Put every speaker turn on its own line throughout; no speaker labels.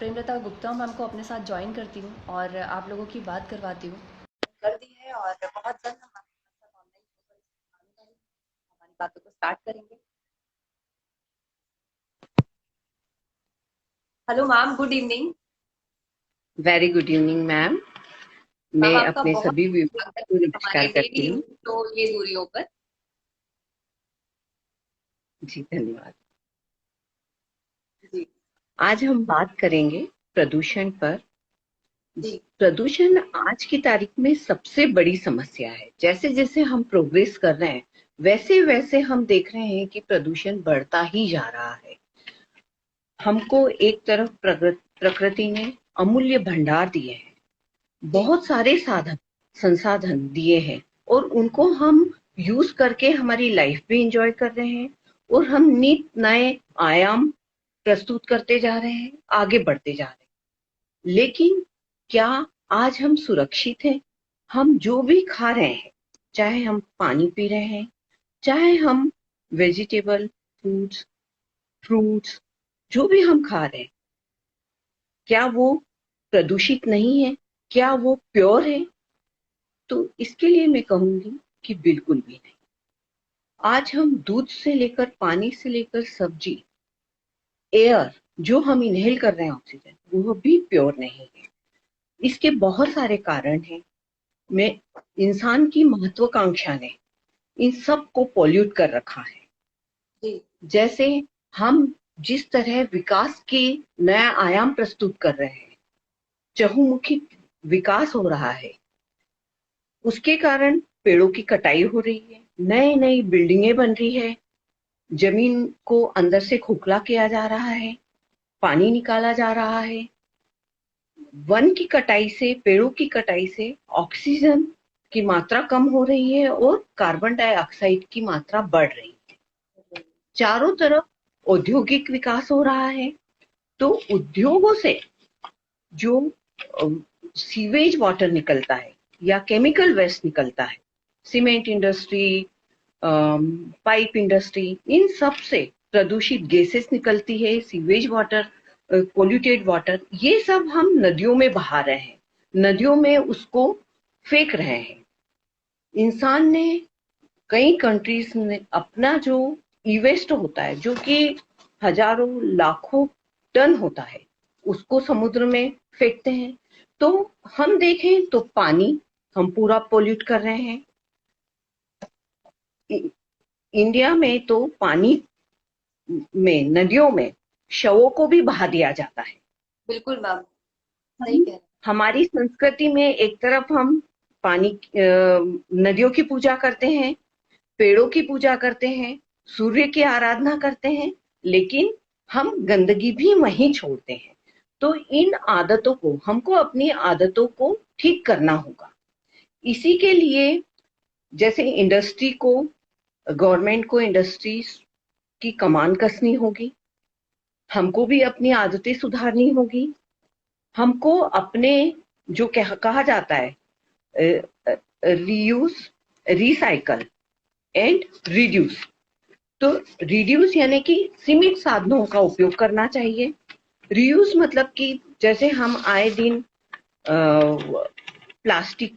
Premlata Gupta ma'am को अपने साथ ज्वाइन करती हूँ और आप लोगों की बात करवाती हूँ। कर दी है और बहुत जल्द हम आपके साथ ऑनलाइन हमारी बातों को स्टार्ट करेंगे। Hello ma'am, good evening.
Very good evening ma'am.
Ma'am
मैं
आपका
अपने
बहुत
सभी व्यूअर्स
स्वागत
को
है हमारे
नमस्कार
डेली
करती
रूम
हूँ।
शो ये दूरियों पर।
जी धन्यवाद।
जी
आज हम बात करेंगे प्रदूषण पर।
जी
प्रदूषण आज की तारीख में सबसे बड़ी समस्या है। जैसे जैसे हम प्रोग्रेस कर रहे हैं वैसे वैसे हम देख रहे हैं कि प्रदूषण बढ़ता ही जा रहा है। हमको एक तरफ प्रकृति ने अमूल्य भंडार दिए हैं,
जी
बहुत सारे संसाधन दिए हैं और उनको हम यूज करके हमारी लाइफ भी इंजॉय कर रहे हैं और हम नित नए आयाम प्रस्तुत करते जा रहे हैं, आगे बढ़ते जा रहे हैं। लेकिन क्या आज हम सुरक्षित हैं? हम जो भी खा रहे हैं, चाहे हम पानी पी रहे हैं, चाहे हम वेजिटेबल फूड्स, फ्रूट्स, जो भी हम खा रहे हैं, क्या वो प्रदूषित नहीं है? क्या वो प्योर है? तो इसके लिए मैं कहूंगी कि बिल्कुल भी नहीं। आज हम दूध से लेकर पानी से लेकर सब्जी, एयर जो हम इनहेल कर रहे हैं ऑक्सीजन, वो भी प्योर नहीं है। इसके बहुत सारे कारण हैं। मैं इंसान की महत्वाकांक्षा ने इन सब को पॉल्यूट कर रखा है।
जी
जैसे हम जिस तरह विकास की नया आयाम प्रस्तुत कर रहे हैं, चहुमुखी विकास हो रहा है, उसके कारण पेड़ों की कटाई हो रही है, नई नई बिल्डिंगें बन रही है, जमीन को अंदर से खोखला किया जा रहा है, पानी निकाला जा रहा है। वन की कटाई से, पेड़ों की कटाई से ऑक्सीजन की मात्रा कम हो रही है और कार्बन डाइऑक्साइड की मात्रा बढ़ रही है। चारों तरफ औद्योगिक विकास हो रहा है। तो उद्योगों से जो सीवेज वाटर निकलता है या केमिकल वेस्ट निकलता है, सीमेंट इंडस्ट्री, पाइप इंडस्ट्री, इन सब से प्रदूषित गैसेस निकलती है, सीवेज वाटर, पोल्यूटेड वाटर, ये सब हम नदियों में बहा रहे हैं, नदियों में उसको फेंक रहे हैं। इंसान ने, कई कंट्रीज ने अपना जो ई वेस्ट होता है, जो कि हजारों लाखों टन होता है, उसको समुद्र में फेंकते हैं। तो हम देखें तो पानी हम पूरा पोल्यूट कर रहे हैं। इंडिया में तो पानी में, नदियों में शवों को भी बहा दिया जाता है।
बिल्कुल मैम, सही
हम
कह रहे हैं।
हमारी संस्कृति में एक तरफ हम पानी, नदियों की पूजा करते हैं, पेड़ों की पूजा करते हैं, सूर्य की आराधना करते हैं, लेकिन हम गंदगी भी वहीं छोड़ते हैं। तो इन आदतों को, हमको अपनी आदतों को ठीक करना होगा। इसी के लिए जैसे इंडस्ट्री को, गवर्नमेंट को इंडस्ट्रीज की कमान कसनी होगी, हमको भी अपनी आदतें सुधारनी होगी। हमको अपने, जो कहा जाता है, रीयूज, रिसाइकल एंड रिड्यूस, तो रिड्यूस यानी कि सीमित साधनों का उपयोग करना चाहिए। रीयूज मतलब कि जैसे हम आए दिन प्लास्टिक,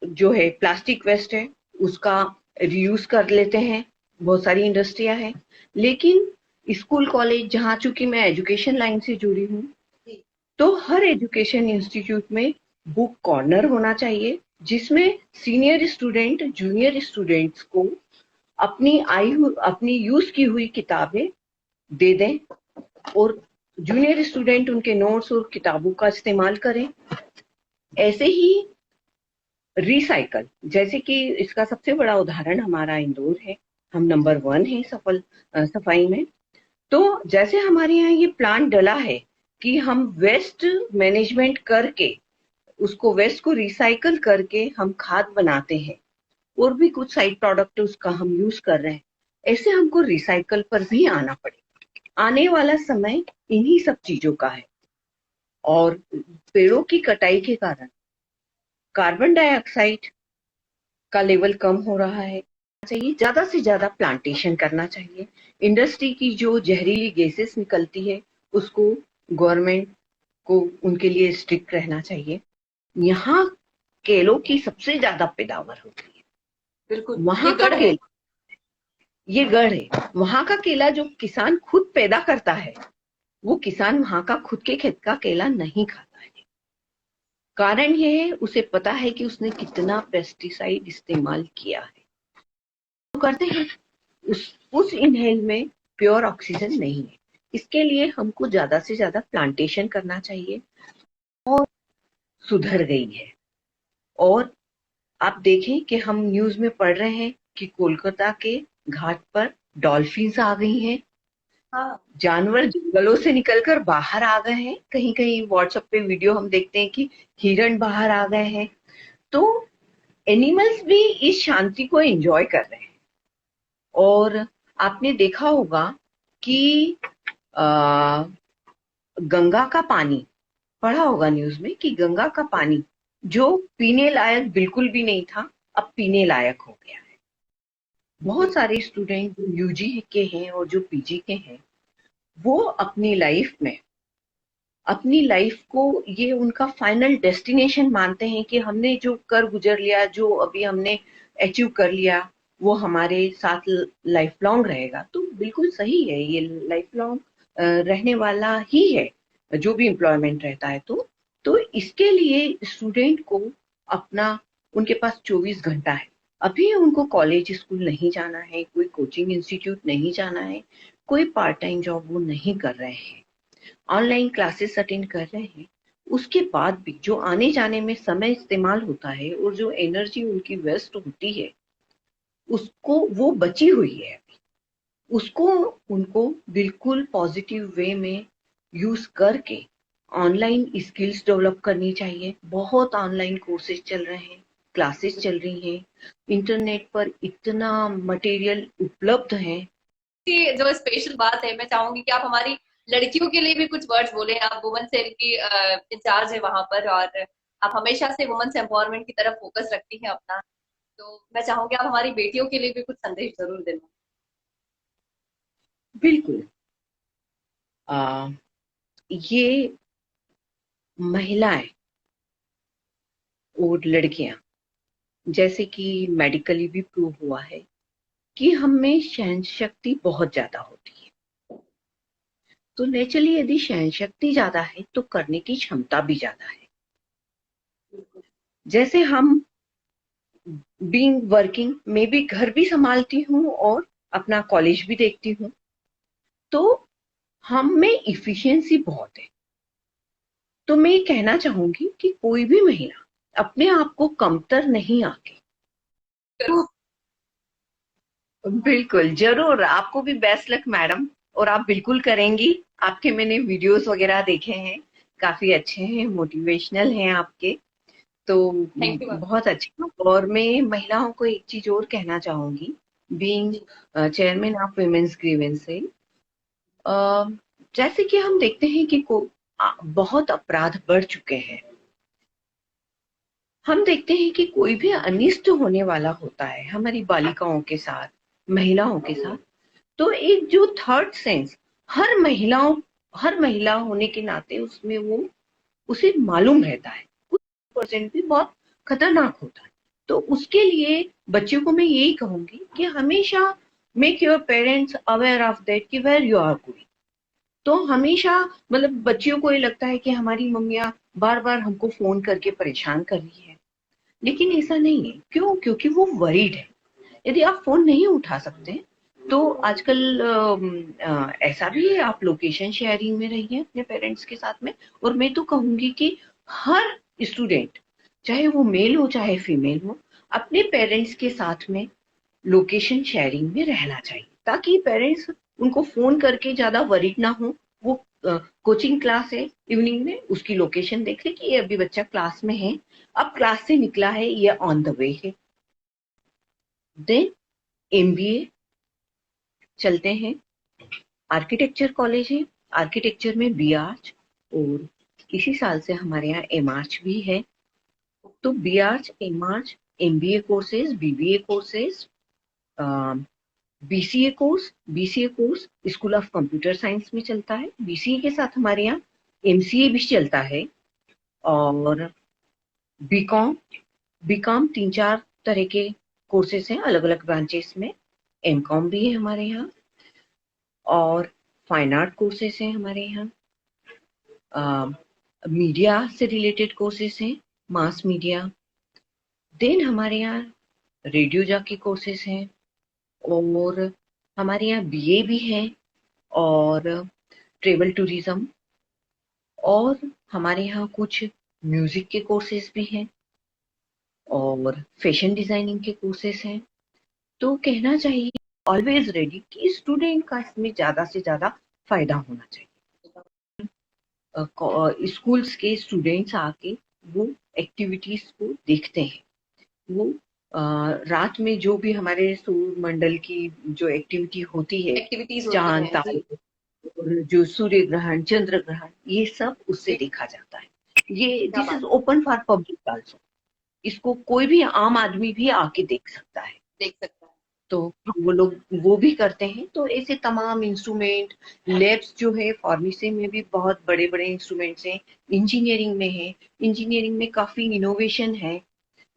जो है प्लास्टिक वेस्ट है, उसका रीयूज कर लेते हैं, बहुत सारी इंडस्ट्रियां हैं। लेकिन स्कूल कॉलेज, जहाँ चूंकि मैं एजुकेशन लाइन से जुड़ी हूँ,
जी
तो हर एजुकेशन इंस्टीट्यूट में बुक कॉर्नर होना चाहिए, जिसमें सीनियर स्टूडेंट जूनियर स्टूडेंट्स को अपनी यूज की हुई किताबें दे दें और जूनियर स्टूडेंट उनके नोट्स और किताबों का इस्तेमाल करें। ऐसे ही रिसाइकल, जैसे कि इसका सबसे बड़ा उदाहरण हमारा इंदौर है। हम नंबर 1 है सफाई में। तो जैसे हमारे यहाँ ये प्लान डला है कि हम वेस्ट मैनेजमेंट करके, उसको वेस्ट को रिसाइकल करके हम खाद बनाते हैं और भी कुछ साइड प्रोडक्ट उसका हम यूज कर रहे हैं। ऐसे हमको रिसाइकल पर भी आना पड़ेगा। आने वाला समय इन्हीं सब चीजों का है। और पेड़ों की कटाई के कारण कार्बन डाइऑक्साइड का लेवल कम हो रहा है। चाहिए ज्यादा से ज्यादा प्लांटेशन करना चाहिए। इंडस्ट्री की जो जहरीली गैसेस निकलती है, उसको गवर्नमेंट को उनके लिए स्ट्रिक्ट रहना चाहिए। यहाँ केलों की सबसे ज्यादा पैदावार होती है।
बिल्कुल,
वहां
ये
का
गढ़ है।
केला, ये गढ़ है। वहां का केला जो किसान खुद पैदा करता है, वो किसान वहां का खुद के खेत का केला नहीं खाता है। कारण ये है, उसे पता है कि उसने कितना पेस्टिसाइड इस्तेमाल किया है। तो करते हैं, उस इनहेल में प्योर ऑक्सीजन नहीं है। इसके लिए हमको ज्यादा से ज्यादा प्लांटेशन करना चाहिए, और सुधर गई है। और आप देखें कि हम न्यूज में पढ़ रहे हैं कि कोलकाता के घाट पर डॉल्फिन्स आ गई हैं।
हाँ,
जानवर जंगलों से निकलकर बाहर आ गए हैं। कहीं कहीं व्हाट्सएप पे वीडियो हम देखते हैं कि हिरण बाहर आ गए हैं। तो एनिमल्स भी इस शांति को एंजॉय कर रहे हैं। और आपने देखा होगा कि आ, गंगा का पानी, पढ़ा होगा न्यूज में कि गंगा का पानी जो पीने लायक बिल्कुल भी नहीं था, अब पीने लायक हो गया है। बहुत
बिल्कुल।
सारे स्टूडेंट जो यूजी के हैं और जो पीजी के हैं, वो अपनी लाइफ को ये उनका फाइनल डेस्टिनेशन मानते हैं कि हमने जो कर गुजर लिया, जो अभी हमने अचीव कर लिया, वो हमारे साथ लाइफ लॉन्ग रहेगा। तो बिल्कुल सही है, ये लाइफ लॉन्ग रहने वाला ही है जो भी एम्प्लॉयमेंट रहता है। तो इसके लिए स्टूडेंट को अपना, उनके पास 24 घंटा है। अभी उनको कॉलेज स्कूल नहीं जाना है, कोई कोचिंग इंस्टीट्यूट नहीं जाना है, कोई पार्ट टाइम जॉब वो नहीं कर रहे हैं, ऑनलाइन क्लासेस अटेंड कर रहे हैं। उसके बाद भी जो आने जाने में समय इस्तेमाल होता है और जो एनर्जी उनकी वेस्ट होती है, उसको वो बची हुई है अभी, उसको उनको बिल्कुल पॉजिटिव वे में यूज करके ऑनलाइन स्किल्स डेवलप करनी चाहिए। बहुत ऑनलाइन कोर्सेज चल रहे हैं, क्लासेस चल रही हैं, इंटरनेट पर इतना मटेरियल उपलब्ध है।
की जो स्पेशल बात है, मैं चाहूंगी कि आप हमारी लड़कियों के लिए भी कुछ वर्ड्स बोले। आप वुमेन सेल की इंचार्ज है वहां पर, और आप हमेशा से वुमेन्स एम्पावरमेंट की तरफ फोकस रखती हैं अपना। तो मैं चाहूंगी आप हमारी बेटियों के लिए भी कुछ संदेश जरूर देना।
बिल्कुल। आ, ये महिलाएं और लड़कियां, जैसे कि मेडिकली भी प्रूव हुआ है कि हम में सहन शक्ति बहुत ज्यादा होती है। तो नेचुरली यदि सहन शक्ति ज्यादा है तो करने की क्षमता भी ज्यादा है। जैसे हम बीइंग वर्किंग में भी घर भी संभालती हूँ और अपना कॉलेज भी देखती हूँ, तो हम में इफिशियंसी बहुत है। तो मैं ये कहना चाहूंगी कि कोई भी महिला अपने आप को कमतर नहीं आके, बिल्कुल जरूर, आपको भी बेस्ट लक मैडम। और आप बिल्कुल करेंगी। आपके मैंने वीडियोस वगैरह देखे हैं, काफी अच्छे हैं, मोटिवेशनल हैं आपके। तो
थैंक यू मैम।
बहुत अच्छा। और मैं महिलाओं को एक चीज और कहना चाहूंगी, बीइंग
जी।
चेयरमैन ऑफ वुमेन्स ग्रीवेंस से, जैसे कि हम देखते हैं कि बहुत अपराध बढ़ चुके हैं। हम देखते हैं कि कोई भी अनिष्ट होने वाला होता है हमारी बालिकाओं के साथ, महिलाओं के साथ, तो एक जो थर्ड सेंस हर महिला होने के नाते उसमें वो उसे मालूम रहता है, कुछ परसेंट भी बहुत खतरनाक होता है। तो उसके लिए बच्चों को मैं यही कहूंगी कि हमेशा make your parents aware of that कि वेयर यू आर गोइंग। तो हमेशा, मतलब बच्चियों को ये लगता है कि हमारी मम्मियाँ बार बार हमको फोन करके परेशान कर रही है, लेकिन ऐसा नहीं है। क्यों? क्योंकि वो वरीड है। यदि आप फोन नहीं उठा सकते तो आजकल ऐसा भी है, आप लोकेशन शेयरिंग में रहिए अपने पेरेंट्स के साथ में। और मैं तो कहूंगी कि हर स्टूडेंट, चाहे वो मेल हो चाहे फीमेल हो, अपने पेरेंट्स के साथ में लोकेशन शेयरिंग में रहना चाहिए, ताकि पेरेंट्स उनको फोन करके ज्यादा वरीड ना हो। वो कोचिंग क्लास है इवनिंग में, उसकी लोकेशन देख ले कि ये अभी बच्चा क्लास में है, अब क्लास से निकला है, ये ऑन द वे है। देन एमबीए चलते हैं, आर्किटेक्चर कॉलेज है, आर्किटेक्चर में बी आर्च, और इसी साल से हमारे यहाँ एम आर्च भी है। तो B arch, M arch, MBA courses, BBA courses, BCA course school of computer science में चलता है। बीसीए के साथ हमारे यहाँ एमसीए भी चलता है, और बीकॉम, बीकॉम 3-4 तरह के कोर्सेज हैं अलग अलग ब्रांचेस में। एमकॉम भी है हमारे यहाँ, और फाइन आर्ट कोर्सेज हैं हमारे यहाँ, मीडिया से रिलेटेड कोर्सेज हैं, मास मीडिया। देन हमारे यहाँ रेडियो जॉकी कोर्सेज हैं, और हमारे यहाँ बीए भी है, और ट्रेवल टूरिज्म, और हमारे यहाँ कुछ म्यूजिक के कोर्सेज भी हैं, और फैशन डिजाइनिंग के कोर्सेज हैं। तो कहना चाहिए ऑलवेज रेडी कि स्टूडेंट का इसमें ज्यादा से ज्यादा फायदा होना चाहिए। स्कूल्स के स्टूडेंट्स आके वो एक्टिविटीज को देखते हैं, वो रात में जो भी हमारे सूर्य मंडल की जो एक्टिविटी होती है,
एक्टिविटीज होती
चांद
हैं
तारे,
जी।
और जो सूर्य ग्रहण, चंद्र ग्रहण, ये सब उससे देखा जाता है। ये
क्या
दिस इज
बात,
ओपन फॉर पब्लिक आल्सो, इसको कोई भी आम आदमी भी आके देख सकता है।
देख सकता है।
तो वो लोग वो भी करते हैं। तो ऐसे तमाम इंस्ट्रूमेंट, लैब्स जो है फार्मेसी में भी बहुत बड़े बड़े इंस्ट्रूमेंट्स हैं, इंजीनियरिंग में है, इंजीनियरिंग में काफी इनोवेशन है,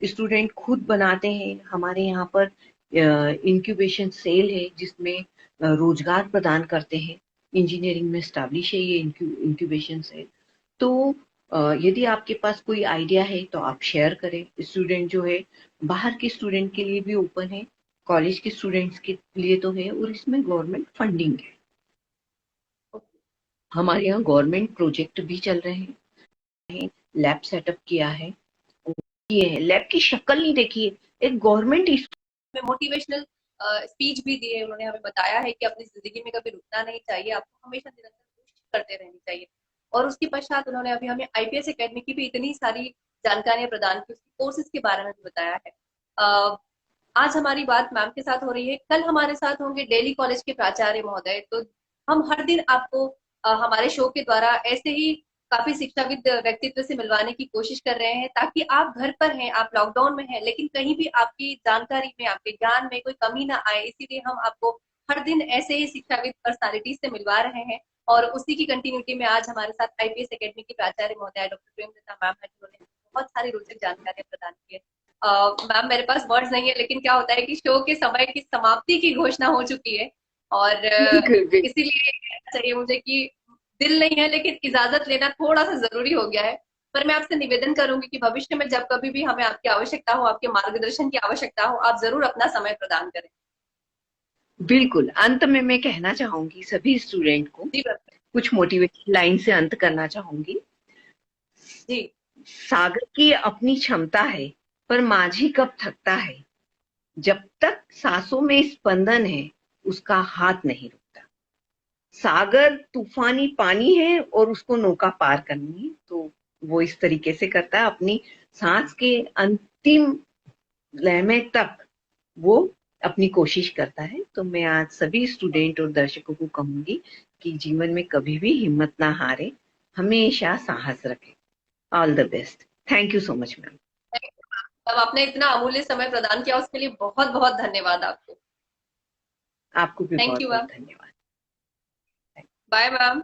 स्टूडेंट खुद बनाते हैं। हमारे यहाँ पर इंक्यूबेशन सेल है जिसमें रोजगार प्रदान करते हैं, इंजीनियरिंग में स्टैब्लिश है ये इंक्यूबेशन सेल। तो यदि आपके पास कोई आइडिया है तो आप शेयर करें। स्टूडेंट जो है बाहर के स्टूडेंट के लिए भी ओपन है, कॉलेज के स्टूडेंट्स के लिए तो है, और इसमें गवर्नमेंट फंडिंग है। हमारे यहाँ गवर्नमेंट प्रोजेक्ट भी चल रहे हैं, लैब सेटअप किया है, ये है, लैब की शक्ल नहीं देखी है, एक गवर्नमेंट
में मोटिवेशनल स्पीच भी दी है। उन्होंने हमें बताया है कि अपनी जिंदगी में कभी रुकना नहीं चाहिए, आपको हमेशा निरंतर कोशिश करते रहनी चाहिए। और उसके पश्चात उन्होंने अभी हमें आईपीएस एकेडमी की भी इतनी सारी जानकारियां प्रदान की, उसके कोर्सेज के बारे में भी बताया है। आज हमारी बात मैम के साथ हो रही है, कल हमारे साथ होंगे डेली कॉलेज के प्राचार्य महोदय। तो हम हर दिन आपको हमारे शो के द्वारा ऐसे ही काफी शिक्षाविद व्यक्तित्व से मिलवाने की कोशिश कर रहे हैं, ताकि आप घर पर हैं, आप लॉकडाउन में हैं, लेकिन कहीं भी आपकी जानकारी में, आपके ज्ञान में कोई कमी ना आए, इसीलिए हम आपको हर दिन ऐसे ही शिक्षाविद पर्सनालिटी से मिलवा रहे हैं। और उसी की कंटिन्यूटी में आज हमारे साथ आईपीएस एकेडमी की प्राचार्य महोदय डॉक्टर प्रेमलता मैम है, जिन्होंने बहुत सारी रोचक जानकारियां प्रदान की है। मैम, मेरे पास वर्ड्स नहीं है, लेकिन क्या होता है कि शो के समय की समाप्ति की घोषणा हो चुकी है, और इसीलिए कहना चाहिए मुझे कि दिल नहीं है, लेकिन इजाजत लेना थोड़ा सा जरूरी हो गया है। पर मैं आपसे निवेदन करूंगी कि भविष्य में जब कभी भी हमें आपकी आवश्यकता हो, आपके मार्गदर्शन की आवश्यकता हो, आप जरूर अपना समय प्रदान करें।
बिल्कुल। अंत में मैं कहना चाहूंगी सभी स्टूडेंट को,
जी
कुछ मोटिवेशन लाइन से अंत करना चाहूंगी।
जी।
सागर की अपनी क्षमता है, पर माझी कब थकता है। जब तक सांसों में स्पंदन है, उसका हाथ नहीं रुकता। सागर तूफानी पानी है और उसको नौका पार करनी है, तो वो इस तरीके से करता है, अपनी सांस के अंतिम लहमे तक वो अपनी कोशिश करता है। तो मैं आज सभी स्टूडेंट और दर्शकों को कहूंगी कि जीवन में कभी भी हिम्मत ना हारे, हमेशा साहस रखें। All the best. Thank you so much ma'am.
अब आपने इतना अमूल्य समय प्रदान किया, उसके लिए बहुत बहुत धन्यवाद आपको।
आपको भी
थैंक
बहुत
यू
बहुत
मैम।
धन्यवाद।
Bye ma'am.